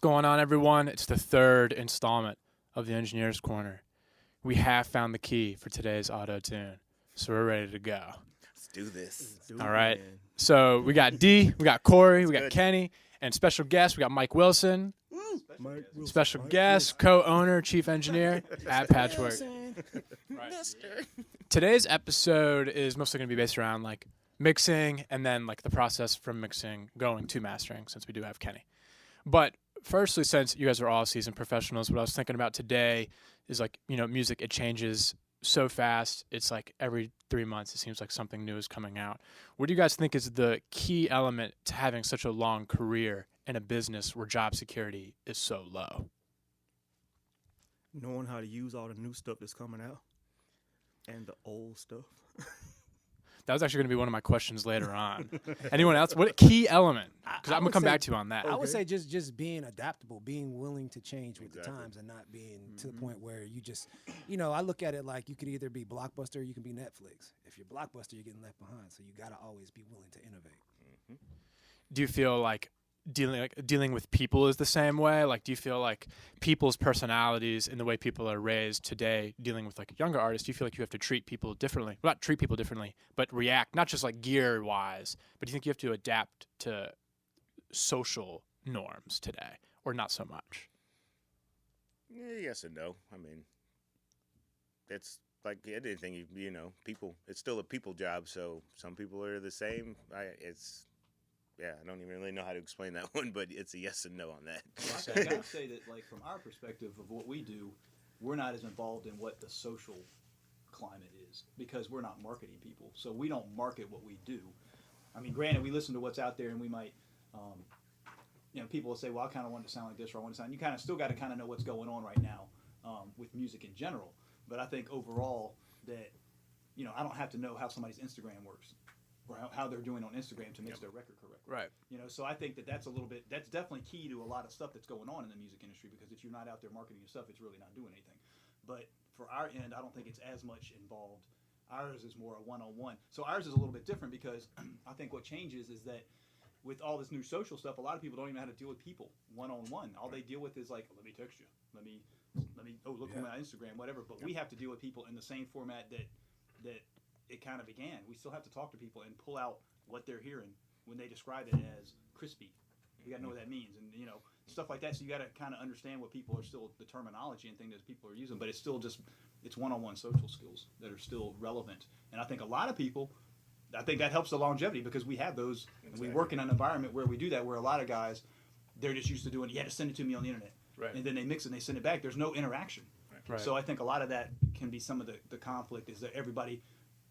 going on, everyone? It's the third installment of the Engineer's Corner. We have found the key for today's auto-tune, so we're ready to go. Let's do this. All right. So we got D, we got Corey, we got Kenny, and special guest, we got Mike Wilson. Special guest, co-owner, chief engineer at Patchwerk. Right. Today's episode is mostly going to be based around like mixing and then like the process from mixing going to mastering, since we do have Kenny. But firstly, since you guys are all seasoned professionals, what I was thinking about today is like, you know, music, it changes so fast. It's like every 3 months, it seems like something new is coming out. What do you guys think is the key element to having such a long career in a business where job security is so low? Knowing how to use all the new stuff that's coming out and the old stuff. That was actually going to be one of my questions later on. Anyone else? What key element? Because I'm going to come back to you on that. I would say just being adaptable, being willing to change with the times and not being to the point where you just, you know, I look at it like you could either be Blockbuster or you can be Netflix. If you're Blockbuster, you're getting left behind. So you got to always be willing to innovate. Do you feel like dealing with people is the same way? Like, do you feel like people's personalities and the way people are raised today, dealing with like younger artists, do you feel like you have to treat people differently? Well, not treat people differently, but react, not just like gear wise, but do you think you have to adapt to social norms today, or not so much? Yeah, yes and no. I mean, it's like anything, you know, people, it's still a people job. So some people are the same. I don't even really know how to explain that one, but it's a yes and no on that. Well, I gotta say that, like, from our perspective of what we do, we're not as involved in what the social climate is because we're not marketing people. So we don't market what we do. I mean, granted, we listen to what's out there, and we might, people will say, well, I kind of want it to sound like this, or I want it to sound. You kind of still got to kind of know what's going on right now with music in general. But I think overall that, you know, I don't have to know how somebody's Instagram works, or how they're doing on Instagram to mix their record correctly. Right. You know, so I think that's definitely key to a lot of stuff that's going on in the music industry, because if you're not out there marketing your stuff, it's really not doing anything. But for our end, I don't think it's as much involved. Ours is more a one-on-one. So ours is a little bit different because I think what changes is that with all this new social stuff, a lot of people don't even know how to deal with people one-on-one. All they deal with is like, let me text you. Let me look on my Instagram, whatever. But we have to deal with people in the same format that it kind of began. We still have to talk to people and pull out what they're hearing when they describe it as crispy. You got to know what that means, and you know, stuff like that. So you got to kind of understand what people are still, the terminology and things that people are using. But it's still just, it's one-on-one social skills that are still relevant. And I think a lot of people, I think that helps the longevity because we have those. Exactly. And we work in an environment where we do that, where a lot of guys, they're just used to doing, you had to send it to me on the internet, right? And then they mix it and they send it back. There's no interaction. Right. So I think a lot of that can be some of the conflict, is that everybody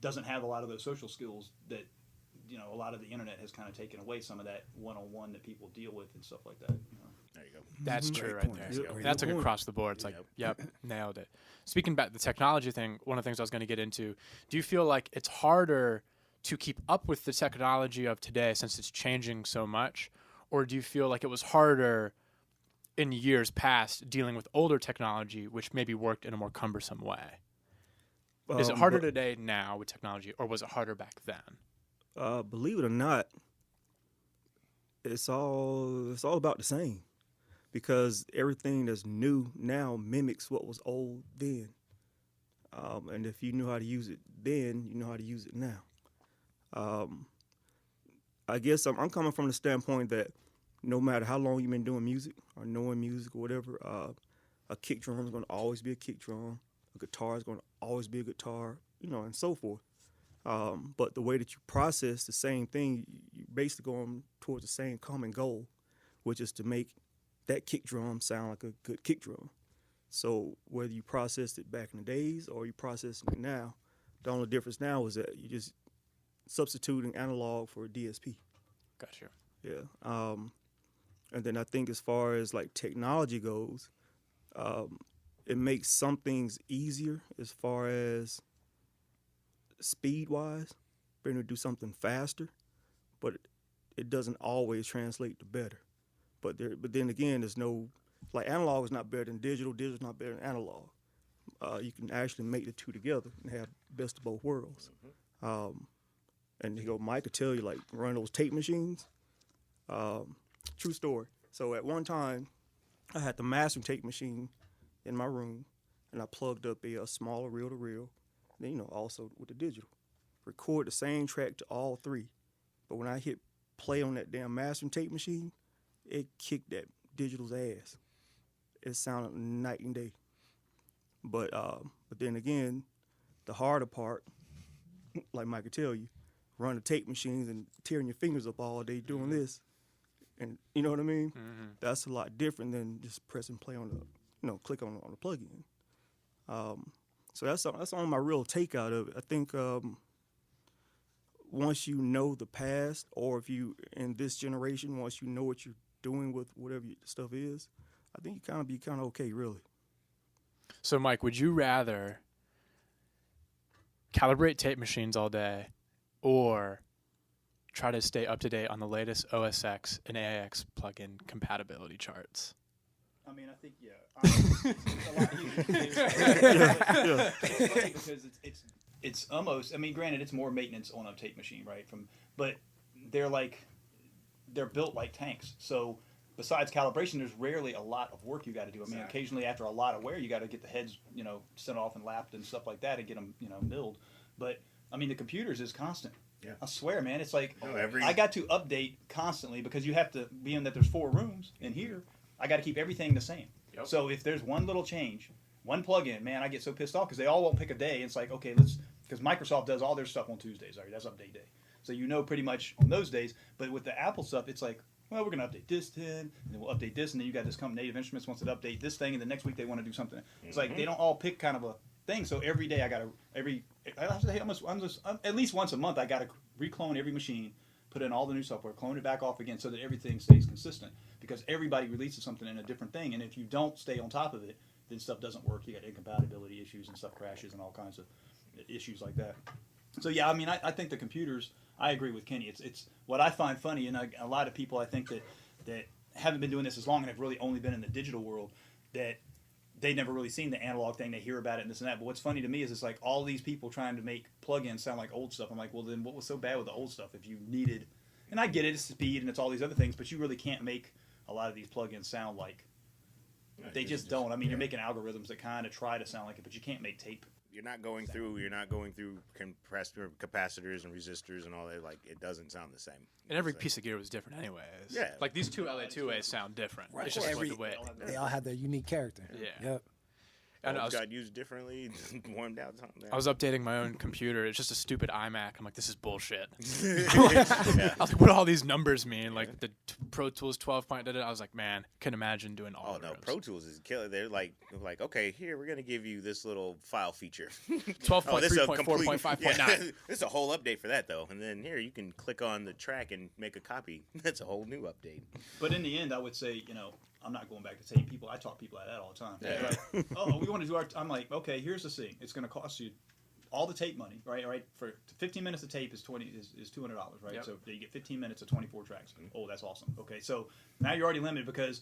doesn't have a lot of those social skills that, you know, a lot of the internet has kind of taken away some of that one-on-one that people deal with and stuff like that. You know? There you go. That's true right there. Yep. That's like across the board. It's like, yep, nailed it. Speaking about the technology thing, one of the things I was going to get into, do you feel like it's harder to keep up with the technology of today since it's changing so much? Or do you feel like it was harder in years past dealing with older technology, which maybe worked in a more cumbersome way? Is it harder today now with technology, or was it harder back then? Believe it or not, it's all about the same, because everything that's new now mimics what was old then. And if you knew how to use it then, you know how to use it now. I guess I'm coming from the standpoint that no matter how long you've been doing music or knowing music or whatever, a kick drum is going to always be a kick drum. A guitar is going to always be a guitar, you know, and so forth. But the way that you process the same thing, you're basically going towards the same common goal, which is to make that kick drum sound like a good kick drum. So whether you processed it back in the days or you processing it now, the only difference now is that you're just substituting analog for a DSP. Gotcha. Yeah. And then I think as far as like technology goes, it makes some things easier as far as speed-wise, being able to do something faster, but it doesn't always translate to better. But then again, there's no, like, analog is not better than digital, digital's not better than analog. You can actually make the two together and have best of both worlds. And Mike could tell you, like, run those tape machines. True story. So at one time, I had the mastering tape machine in my room, and I plugged up a smaller reel-to-reel. Then, also with the digital. Record the same track to all three. But when I hit play on that damn mastering tape machine, it kicked that digital's ass. It sounded night and day. But then again, the harder part, like Mike could tell you, run the tape machines and tearing your fingers up all day doing this. And you know what I mean? Mm-hmm. That's a lot different than just pressing play on the, click on the plug-in. So that's on my real take out of it. I think once you know the past, or if you in this generation, once you know what you're doing with whatever your stuff is, I think you be kind of okay, really. So, Mike, would you rather calibrate tape machines all day or try to stay up to date on the latest OS X and AIX plugin compatibility charts? I mean, I think it's a lot easier to do. It's funny because it's almost. I mean, granted, it's more maintenance on a tape machine, right? But they're built like tanks. So besides calibration, there's rarely a lot of work you got to do. I mean, occasionally after a lot of wear, you got to get the heads, sent off and lapped and stuff like that, and get them, milled. But I mean, the computers is constant. Yeah. I swear, man, it's like No, I got to update constantly because you have to, being that there's 4 rooms in here, I got to keep everything the same. Yep. So if there's one little change, one plug-in, man, I get so pissed off because they all won't pick a day. It's like, okay, because Microsoft does all their stuff on Tuesdays. Right? That's update day. So pretty much on those days. But with the Apple stuff, it's like, well, we're going to update this 10, and then we'll update this, and then you got this company, Native Instruments, wants to update this thing, and the next week they want to do something. It's like they don't all pick kind of a thing. So every day I have to say almost at least once a month I got to reclone every machine, put in all the new software, clone it back off again so that everything stays consistent. Because everybody releases something in a different thing, and if you don't stay on top of it, then stuff doesn't work. You got incompatibility issues and stuff crashes and all kinds of issues like that. So yeah, I mean, I think the computers. I agree with Kenny. It's what I find funny, and a lot of people I think that haven't been doing this as long and have really only been in the digital world, that they've never really seen the analog thing. They hear about it and this and that. But what's funny to me is it's like all these people trying to make plugins sound like old stuff. I'm like, well, then what was so bad with the old stuff? If you needed, and I get it, it's speed and it's all these other things, but you really can't make a lot of these plugins sound like they just don't. I mean, you're making algorithms that kind of try to sound like it, but you can't make tape. You're not going through capacitors and resistors and all that. Like, it doesn't sound the same. And every piece of gear was different anyways. Yeah. Like these two LA2As sound different. Right. It's just like the way. They all have their unique character. Yeah. Yep. And I got used differently, warmed out. I was updating my own computer. It's just a stupid iMac. I'm like, this is bullshit. Yeah. I was like, what do all these numbers mean? Like the Pro Tools 12 point. I was like, man, couldn't imagine doing all Oh of no, those. Pro Tools is killer. They're like, okay, here we're gonna give you this little file feature. 12.3.4.5.9. Yeah, this is a whole update for that though. And then here you can click on the track and make a copy. That's a whole new update. But in the end, I would say, I'm not going back to tape. I talk people like that all the time. Yeah. Like, oh, we want to do our. I'm like, okay, here's the thing. It's going to cost you all the tape money, right? All right, for 15 minutes of tape is $200, right? Yep. So you get 15 minutes of 24 tracks. Oh, that's awesome. Okay, so now you're already limited because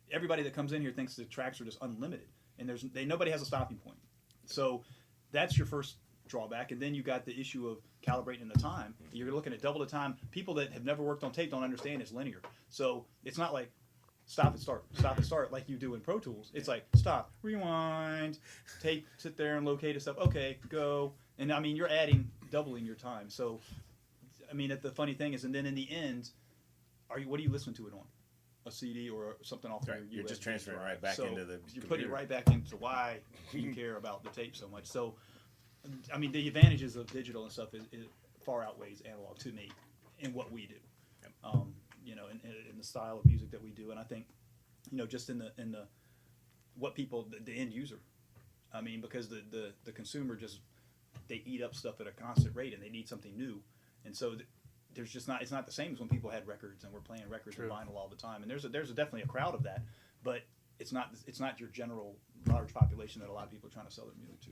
everybody that comes in here thinks the tracks are just unlimited, and nobody has a stopping point. So that's your first drawback, and then you got the issue of calibrating the time. You're looking at double the time. People that have never worked on tape don't understand it's linear. So it's not like stop and start like you do in Pro Tools. It's like stop, rewind, tape, sit there and locate and stuff. Okay, go. And I mean, you're doubling your time. So, I mean, the funny thing is, and then in the end, what are you listening to it on? A CD or something off Right. your You're just USB transferring drive. right back So into the you're computer. putting it right back into why you care about the tape so much. So, I mean, the advantages of digital and stuff is far outweighs analog to me in what we do. Yep. In the style of music that we do, and I think, just in the what people, the end user, I mean, because the consumer they eat up stuff at a constant rate and they need something new, and so there's just it's not the same as when people had records and were playing records and vinyl all the time, and there's definitely a crowd of that, but it's not your general large population that a lot of people are trying to sell their music to.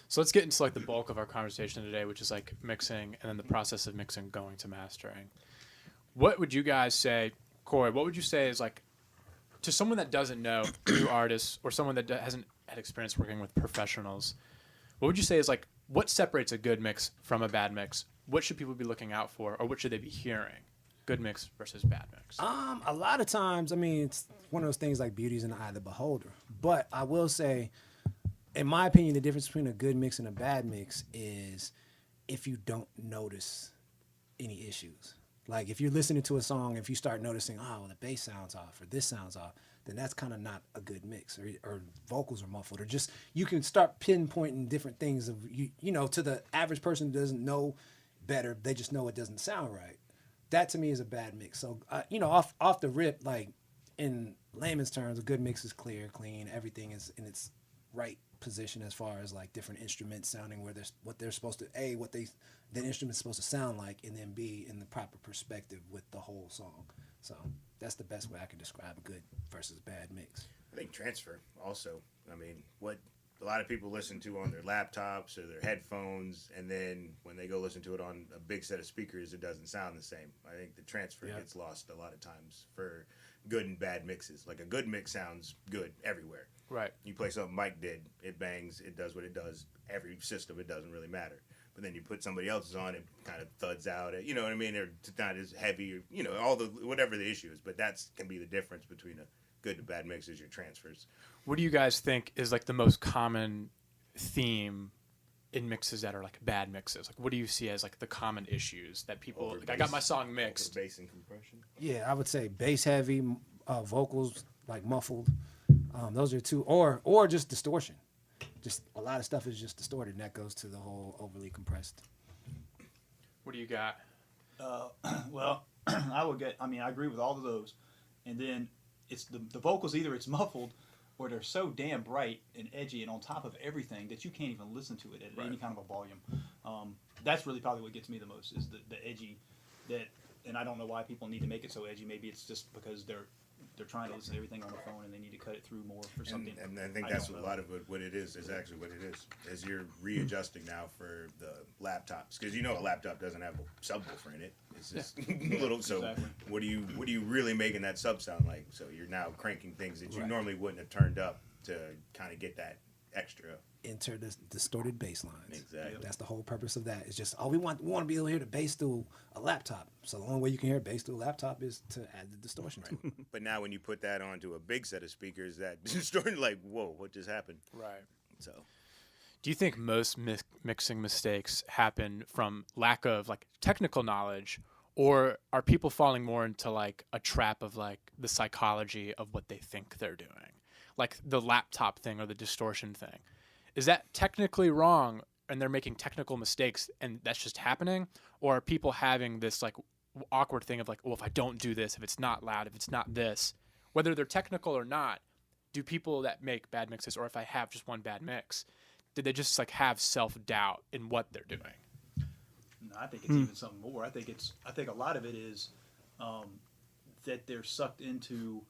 So let's get into like the bulk of our conversation today, which is like mixing and then the process of mixing going to mastering. What would you guys say, Corey? What would you say is like to someone that doesn't know new artists or someone that hasn't had experience working with professionals? What would you say is like what separates a good mix from a bad mix? What should people be looking out for, or what should they be hearing? good mix versus bad mix? A lot of times, I mean, it's one of those things like beauty's in the eye of the beholder. But I will say, in my opinion, the difference between a good mix and a bad mix is if you don't notice any issues. Like if you're listening to a song, if you start noticing, oh, well, the bass sounds off or this sounds off, then that's kind of not a good mix, or vocals are muffled, or just you can start pinpointing different things of you know, to the average person who doesn't know better, they just know it doesn't sound right. That to me is a bad mix. So you know, off the rip, like in layman's terms, a good mix is clear, clean, everything is in its right position as far as like different instruments sounding where there's what they're supposed to the instrument's supposed to sound like, and then B in the proper perspective with the whole song. So that's the best way I can describe a good versus bad mix. I think transfer also. I mean, what a lot of people listen to on their laptops or their headphones, and then when they go listen to it on a big set of speakers, it doesn't sound the same. I think the transfer gets lost a lot of times for good and bad mixes. Like a good mix sounds good everywhere. Right. You play something Mike did, it bangs, it does what it does. Every system, it doesn't really matter. But then you put somebody else's on, it kind of thuds out. You know what I mean? They're not as heavy, or, you know, all the whatever the issue is. But that's can be the difference between a good and bad mix is your transfers. What do you guys think is like the most common theme in mixes that are like bad mixes? Like, what do you see as like the common issues that people? Over Like, I got my song mixed. Bass and compression. Yeah, I would say bass heavy, vocals like muffled. Those are two, or just distortion. Just a lot of stuff is just distorted, and that goes to the whole overly compressed. What do you got? Well, I agree with all of those. And then it's the vocals, either it's muffled or they're so damn bright and edgy and on top of everything that you can't even listen to it at any kind of a volume. That's really probably what gets me the most is the edgy and I don't know why people need to make it so edgy. Maybe it's just because they're trying to listen to everything on the phone and they need to cut it through more for something. And I think that's a lot of what it is actually what it is you're readjusting now for the laptops, because you know a laptop doesn't have a subwoofer in it. It's just little. So Exactly. what are you really making that sub sound like? So you're now cranking things that you normally wouldn't have turned up to kind of get that extra. Enter the distorted bass lines. Exactly. That's the whole purpose of that. It's just we want to be able to hear the bass through a laptop. So the only way you can hear bass through a laptop is to add the distortion to it. But now when you put that onto a big set of speakers, that distortion, like, whoa, what just happened? Right. So Do you think most mixing mistakes happen from lack of like technical knowledge, or are people falling more into like a trap of like the psychology of what they think they're doing, like the laptop thing or the distortion thing? Is that technically wrong and they're making technical mistakes and that's just happening? Or are people having this like awkward thing of like, well, if I don't do this, if it's not loud, if it's not this, whether they're technical or not, do people that make bad mixes, or if I have just one bad mix, did they just like have self-doubt in what they're doing? No, I think it's even something more. I think a lot of it is that they're sucked into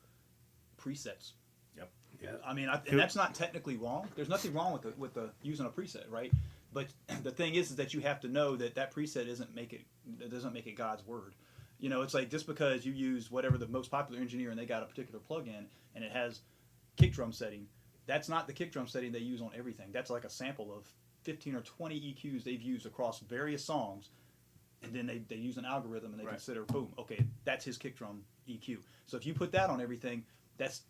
presets. yep. Yeah. I mean, and that's not technically wrong. There's nothing wrong with the using a preset, right? But the thing is that you have to know that preset doesn't make it God's word. You know, it's like just because you use whatever the most popular engineer and they got a particular plugin and it has kick drum setting, that's not the kick drum setting they use on everything. That's like a sample of 15 or 20 EQs they've used across various songs, and then they use an algorithm and they consider, boom, okay, that's his kick drum EQ. So if you put that on everything, that's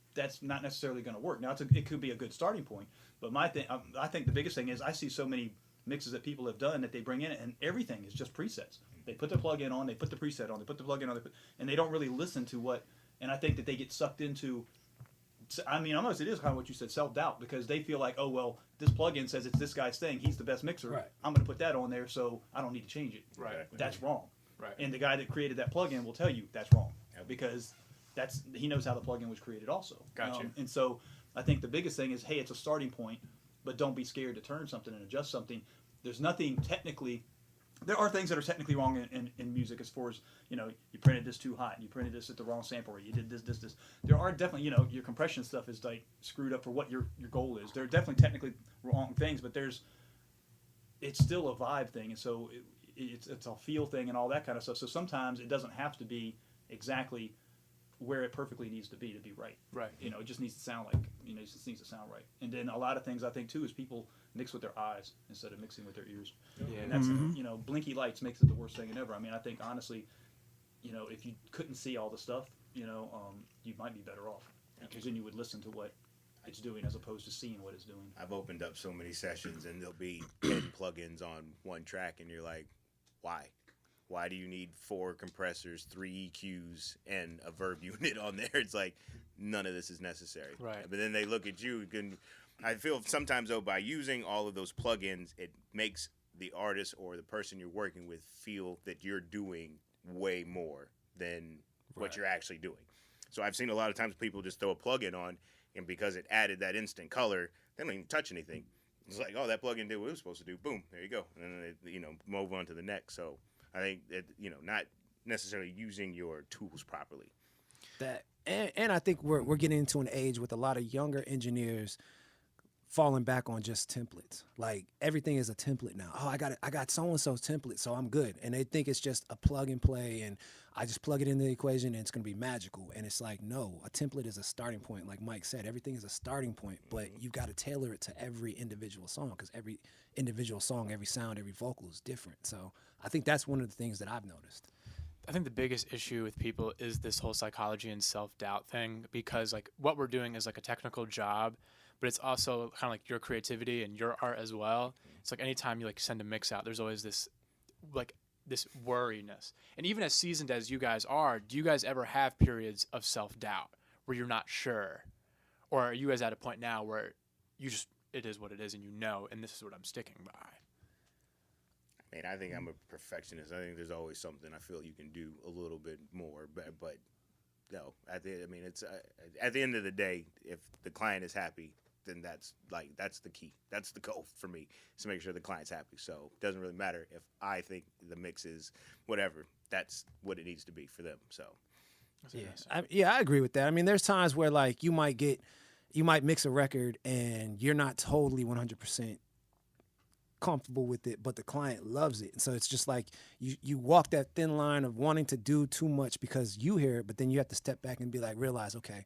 not necessarily going to work. Now it could be a good starting point, but I think the biggest thing is I see so many mixes that people have done that they bring in and everything is just presets. They put the plug-in on, they put the preset on, they put the plug-in on, and they don't really listen to what. And I think that they get sucked into. I mean, almost it is kind of what you said, self-doubt, because they feel like, oh well, this plug-in says it's this guy's thing. He's the best mixer. Right. I'm going to put that on there, so I don't need to change it. Right. That's wrong. Right. And the guy that created that plug-in will tell you that's wrong because he knows how the plug-in was created also. Gotcha. And so I think the biggest thing is, hey, it's a starting point, but don't be scared to turn something and adjust something. There's nothing technically. There are things that are technically wrong in music as far as, you know, you printed this too hot, you printed this at the wrong sample rate, you did this. There are definitely, you know, your compression stuff is like screwed up for what your goal is. There are definitely technically wrong things, but it's still a vibe thing, and so it's a feel thing and all that kind of stuff. So sometimes it doesn't have to be exactly where it perfectly needs to be right. Right. You know, it just needs to sound like, you know, it just needs to sound right. And then a lot of things I think too is people mix with their eyes instead of mixing with their ears. Yeah. And that's, you know, blinky lights makes it the worst thing ever. I mean, I think honestly, if you couldn't see all the stuff, you might be better off because then you would listen to what it's doing as opposed to seeing what it's doing. I've opened up so many sessions and there'll be 10 plugins on one track, and you're like, why? Why do you need 4 compressors, 3 EQs, and a verb unit on there? It's like, none of this is necessary. Right. But then they look at you. I feel sometimes, though, by using all of those plugins, it makes the artist or the person you're working with feel that you're doing way more than what you're actually doing. So I've seen a lot of times people just throw a plugin on, and because it added that instant color, they don't even touch anything. It's like, oh, that plugin did what it was supposed to do. Boom, there you go. And then they, move on to the next. So I think that, not necessarily using your tools properly. And I think we're getting into an age with a lot of younger engineers falling back on just templates. Like everything is a template now. Oh, I got so and so's template, so I'm good. And they think it's just a plug and play, and I just plug it in the equation and it's gonna be magical. And it's like, no, a template is a starting point. Like Mike said, everything is a starting point, but you've got to tailor it to every individual song because every individual song, every sound, every vocal is different. So I think that's one of the things that I've noticed. I think the biggest issue with people is this whole psychology and self-doubt thing, because like what we're doing is like a technical job, but it's also kind of like your creativity and your art as well. It's like anytime you like send a mix out, there's always this worriness. And even as seasoned as you guys are, do you guys ever have periods of self-doubt where you're not sure? Or are you guys at a point now where it is what it is and and this is what I'm sticking by? I mean, I think I'm a perfectionist. I think there's always something I feel you can do a little bit more, but no. It's at the end of the day, if the client is happy, then that's the key. That's the goal for me, is to make sure the client's happy. So it doesn't really matter if I think the mix is whatever. That's what it needs to be for them. So I agree with that. I mean, there's times where like you might mix a record and you're not totally 100% comfortable with it, but the client loves it. And so it's just like you walk that thin line of wanting to do too much because you hear it, but then you have to step back and realize, okay,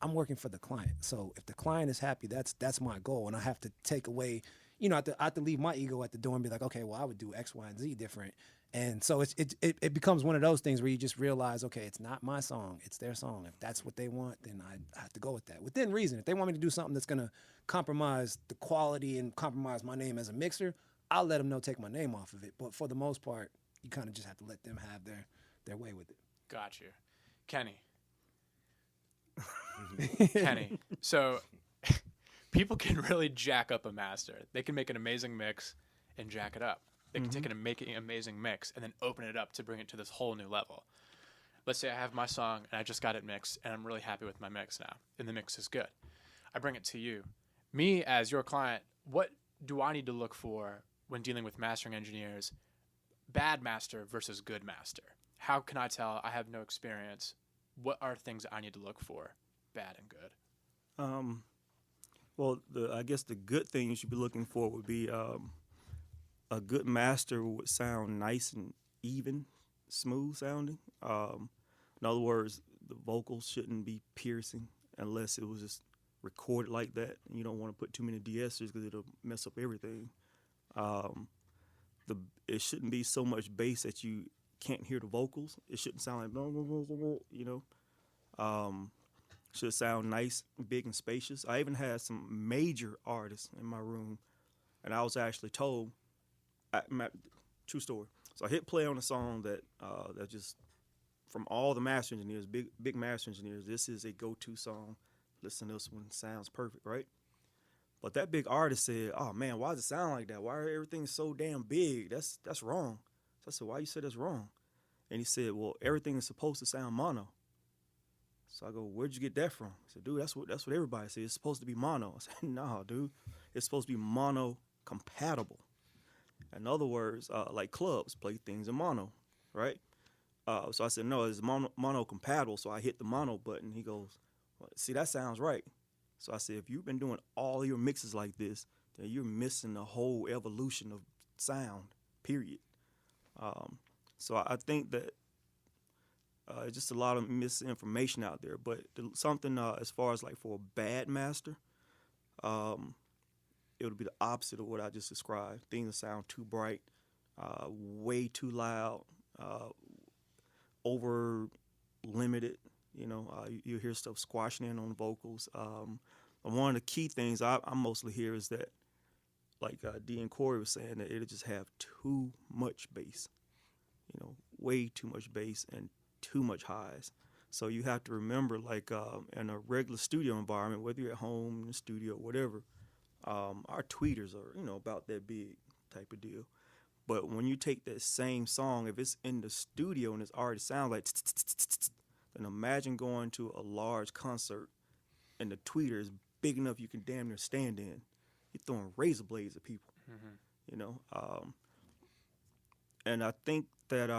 I'm working for the client. So if the client is happy, that's my goal. And I have to take away, I have to leave my ego at the door and be like, okay, well, I would do X, Y, and Z different. And so it becomes one of those things where you just realize, okay, it's not my song, it's their song. If that's what they want, then I have to go with that. Within reason. If they want me to do something that's going to compromise the quality and compromise my name as a mixer, I'll let them know, take my name off of it. But for the most part, you kind of just have to let them have their way with it. Got you. Kenny. So people can really jack up a master. They can make an amazing mix and jack it up. They can take an amazing mix and then open it up to bring it to this whole new level. Let's say I have my song and I just got it mixed and I'm really happy with my mix now, and the mix is good. I bring it to you. Me, as your client, what do I need to look for when dealing with mastering engineers? Bad master versus good master. How can I tell? I have no experience. What are things that I need to look for, bad and good? Well, I guess the good thing you should be looking for would be a good master would sound nice and even, smooth sounding. In other words, the vocals shouldn't be piercing unless it was just recorded like that. And you don't want to put too many de-essers because it'll mess up everything. It shouldn't be so much bass that you can't hear the vocals. It shouldn't sound like, should sound nice, big, and spacious. I even had some major artists in my room, and I was actually told, true story. So I hit play on a song that just, from all the master engineers, big master engineers, this is a go-to song. Listen to this one, sounds perfect, right? But that big artist said, "Oh man, why does it sound like that? Why are everything so damn big? That's wrong." So I said, "Why you say that's wrong?" And he said, "Well, everything is supposed to sound mono." So I go, "Where'd you get that from?" He said, "Dude, that's what everybody says. It's supposed to be mono." I said, "No, dude, it's supposed to be mono compatible." In other words, like clubs play things in mono, right? So I said, "No, it's mono compatible." So I hit the mono button. He goes, "Well, see, that sounds right." So I said, "If you've been doing all your mixes like this, then you're missing the whole evolution of sound, period." So I think that just a lot of misinformation out there. But something as far as like for a bad master, it would be the opposite of what I just described. Things that sound too bright, way too loud, over limited. You know, you hear stuff squashing in on the vocals. And one of the key things I mostly hear is that, like D and Corey was saying, that it'll just have too much bass. You know, way too much bass and too much highs. So you have to remember, like in a regular studio environment, whether you're at home, in the studio, whatever, our tweeters are, you know, about that big type of deal. But when you take that same song, if it's in the studio and it's already sound like, then imagine going to a large concert and the tweeter is big enough you can damn near stand in. You're throwing razor blades at people, you know. And I think that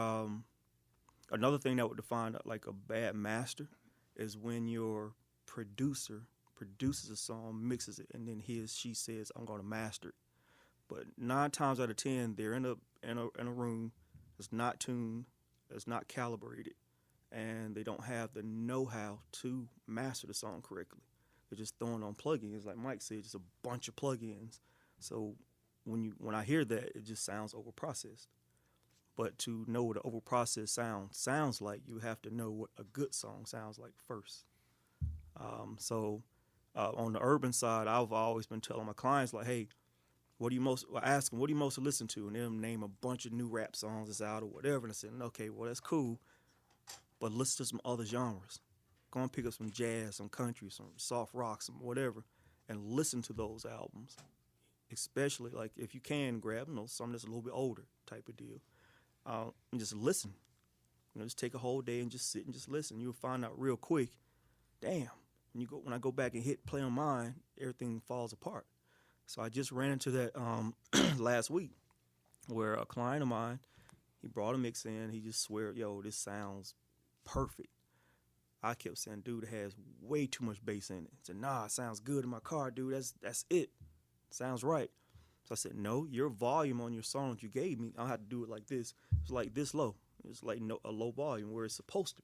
another thing that would define like a bad master is when your producer produces a song, mixes it, and then she says, "I'm going to master it." But 9 times out of 10, they're in a room that's not tuned, that's not calibrated, and they don't have the know-how to master the song correctly. They're just throwing on plugins, like Mike said, just a bunch of plugins. So when I hear that, it just sounds overprocessed. But to know what an overprocessed sound sounds like, you have to know what a good song sounds like first. So on the urban side, I've always been telling my clients, like, hey, ask them, what do you most listen to? And they'll name a bunch of new rap songs that's out or whatever. And I said, okay, well, that's cool, but listen to some other genres. Go and pick up some jazz, some country, some soft rock, some whatever, and listen to those albums. Especially, like, if you can grab, you know, something that's a little bit older type of deal. And just listen. You know, just take a whole day and just sit and just listen. You'll find out real quick, damn, when I go back and hit play on mine, everything falls apart. So I just ran into that last week where a client of mine, he brought a mix in, he just swear, yo, this sounds perfect. I kept saying, dude, it has way too much bass in it. He said, nah, it sounds good in my car, dude. That's it. Sounds right. So I said, no, your volume on your song that you gave me, I'll have to do it like this. It's like this low. It's like a low volume where it's supposed to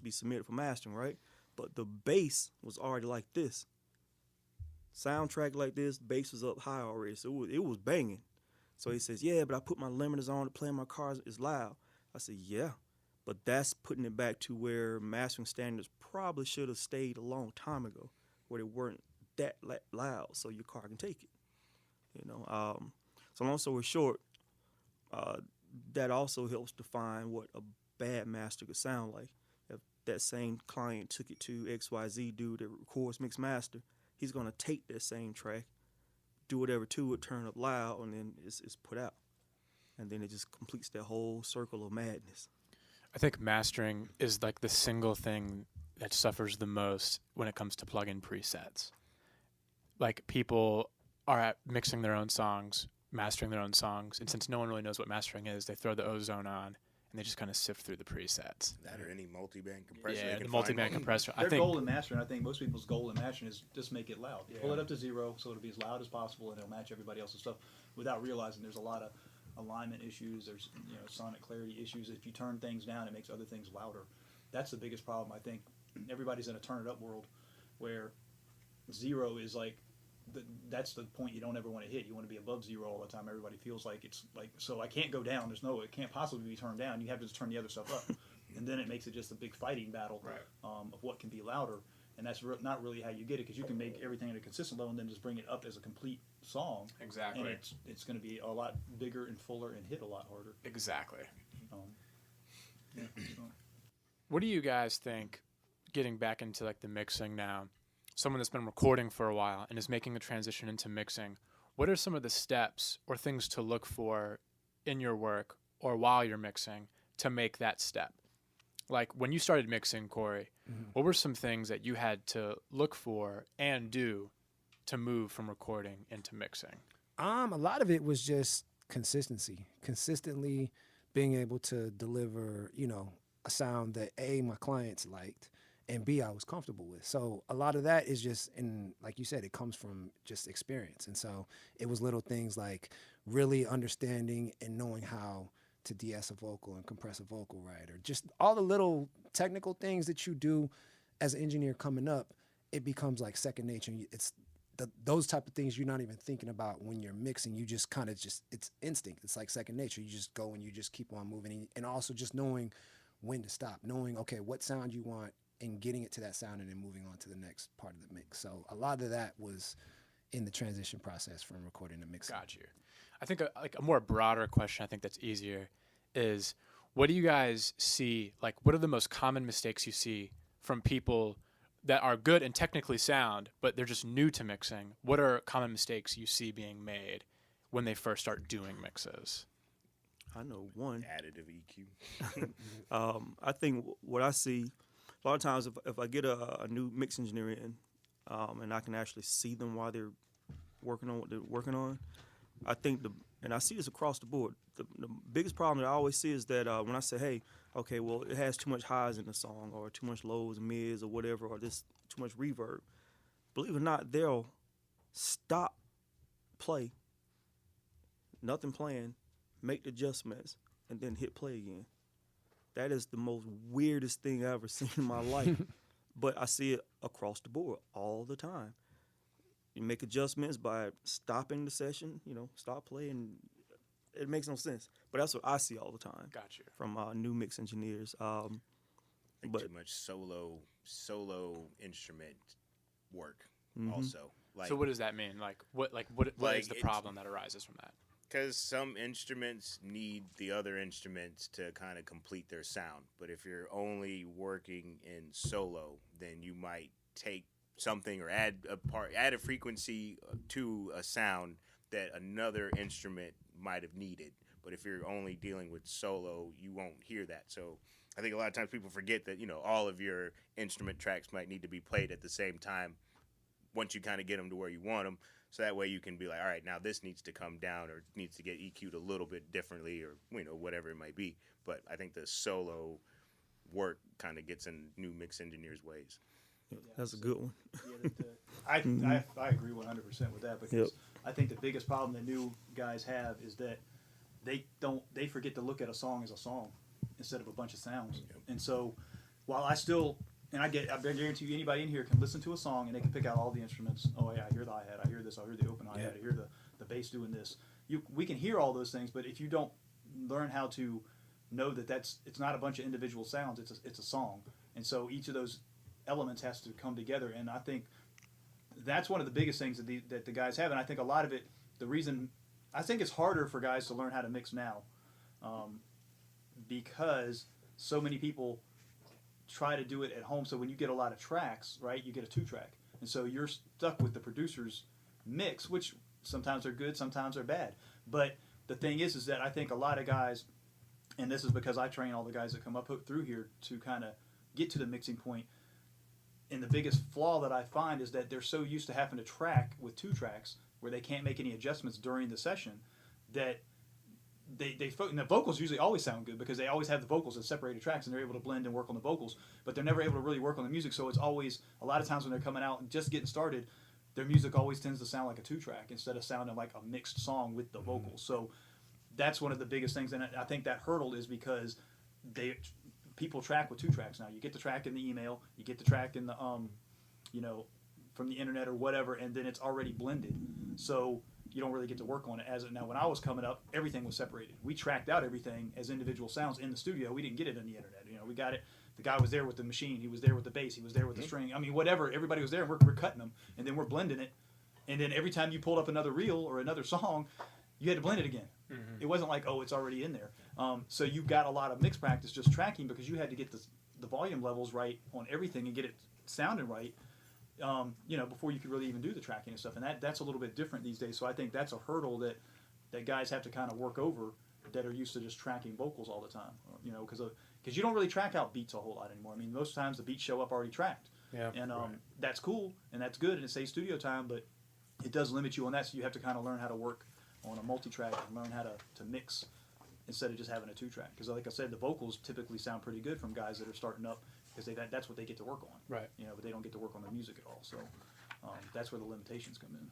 be submitted for mastering, right? But the bass was already like this. Soundtrack like this, bass was up high already, so it was banging. So he says, yeah, but I put my limiters on to play in my car, it's loud. I said, yeah, but that's putting it back to where mastering standards probably should have stayed a long time ago, where they weren't that loud, so your car can take it. You know, so long story short, that also helps define what a bad master could sound like. If that same client took it to XYZ dude that records mix master, he's gonna take that same track, do whatever to it, turn up loud, and then it's put out, and then it just completes that whole circle of madness. I think mastering is like the single thing that suffers the most when it comes to plug-in presets. Like, people are mixing their own songs, mastering their own songs, and since no one really knows what mastering is, they throw the ozone on and they just kind of sift through the presets. That or any multi-band compressor. Yeah, the multi-band compressor. Their goal in mastering, I think most people's goal in mastering is just make it loud. Pull it up to 0 so it'll be as loud as possible and it'll match everybody else's stuff without realizing there's a lot of alignment issues, there's sonic clarity issues. If you turn things down, it makes other things louder. That's the biggest problem, I think. Everybody's in a turn it up world where 0 is like, that's the point you don't ever want to hit. You want to be above 0 all the time. Everybody feels like it's like, so I can't go down. It can't possibly be turned down. You have to just turn the other stuff up. And then it makes it just a big fighting battle of what can be louder. And that's not really how you get it, because you can make everything at a consistent level and then just bring it up as a complete song. Exactly. And it's going to be a lot bigger and fuller and hit a lot harder. Exactly. So. What do you guys think, getting back into like the mixing now, someone that's been recording for a while and is making the transition into mixing, what are some of the steps or things to look for in your work or while you're mixing to make that step? Like, when you started mixing, Corey, what were some things that you had to look for and do to move from recording into mixing? A lot of it was just consistency, consistently being able to deliver, a sound that A, my clients liked, and B, I was comfortable with. So a lot of that is just, and like you said, it comes from just experience. And so it was little things like really understanding and knowing how to de-ess a vocal and compress a vocal right, or just all the little technical things that you do as an engineer coming up. It becomes like second nature. It's those type of things you're not even thinking about when you're mixing. You just kind of it's instinct. It's like second nature. You just go and you just keep on moving. And also just knowing when to stop, knowing, okay, what sound you want and getting it to that sound and then moving on to the next part of the mix. So a lot of that was in the transition process from recording to mixing. Got you. I think a more broader question, I think that's easier, is what do you guys see, like what are the most common mistakes you see from people that are good and technically sound, but they're just new to mixing? What are common mistakes you see being made when they first start doing mixes? I know one. Additive EQ. I think what I see a lot of times, if I get a new mix engineer in, and I can actually see them while they're working on what they're working on, I think and I see this across the board. The biggest problem that I always see is that when I say, hey, okay, well, it has too much highs in the song, or too much lows and mids, or whatever, or this too much reverb. Believe it or not, they'll stop, play, nothing playing, make the adjustments, and then hit play again. That is the most weirdest thing I've ever seen in my life. But I see it across the board all the time. You make adjustments by stopping the session, stop playing. It makes no sense. But that's what I see all the time. Got you. From new mix engineers. But too much solo instrument work also. Like, so what does that mean? What is the problem that arises from that? Because some instruments need the other instruments to kind of complete their sound. But if you're only working in solo, then you might take something or add a frequency to a sound that another instrument might have needed. But if you're only dealing with solo, you won't hear that. So I think a lot of times people forget that, all of your instrument tracks might need to be played at the same time once you kind of get them to where you want them. So that way you can be like, all right, now this needs to come down or needs to get EQ'd a little bit differently or, whatever it might be. But I think the solo work kind of gets in new mix engineers' ways. That's a good one. I agree 100% with that, because I think the biggest problem that new guys have is that they forget to look at a song as a song instead of a bunch of sounds. And so while I guarantee you anybody in here can listen to a song and they can pick out all the instruments. Oh yeah, I hear the hi-hat, I hear this, I hear the open hi-hat, I hear the bass doing this. We can hear all those things, but if you don't learn how to know that it's not a bunch of individual sounds, it's a song. And so each of those elements has to come together, and I think that's one of the biggest things that the guys have. And I think a lot of it, the reason I think it's harder for guys to learn how to mix now, because so many people try to do it at home. So when you get a lot of tracks, right, you get a 2-track, and so you're stuck with the producer's mix, which sometimes are good, sometimes are bad. But the thing is that I think a lot of guys, and this is because I train all the guys that come up through here to kind of get to the mixing point. And the biggest flaw that I find is that they're so used to having to track with 2 tracks where they can't make any adjustments during the session that and the vocals usually always sound good because they always have the vocals as separated tracks and they're able to blend and work on the vocals, but they're never able to really work on the music. So it's always, a lot of times when they're coming out and just getting started, their music always tends to sound like a 2-track instead of sounding like a mixed song with the vocals. So that's one of the biggest things, and I think that hurdle is because people track with 2 tracks now. You get the track in the email, you get the track in the from the internet or whatever, and then it's already blended. So you don't really get to work on it as it. Now, when I was coming up, everything was separated. We tracked out everything as individual sounds in the studio. We didn't get it on the internet. We got it. The guy was there with the machine. He was there with the bass. He was there with the string. I mean, whatever. Everybody was there. And we're cutting them, and then we're blending it. And then every time you pulled up another reel or another song, you had to blend it again. Mm-hmm. It wasn't like, oh, it's already in there. So you got a lot of mix practice just tracking because you had to get the volume levels right on everything and get it sounding right, before you could really even do the tracking and stuff. And that's a little bit different these days. So I think that's a hurdle that guys have to kind of work over that are used to just tracking vocals all the time, because you don't really track out beats a whole lot anymore. I mean, most times the beats show up already tracked. Yeah, and that's cool and that's good and it saves studio time, but it does limit you on that. So you have to kind of learn how to work on a multi-track and learn how to mix instead of just having a 2-track. Because like I said, the vocals typically sound pretty good from guys that are starting up because that's what they get to work on. Right. But they don't get to work on their music at all. So that's where the limitations come in.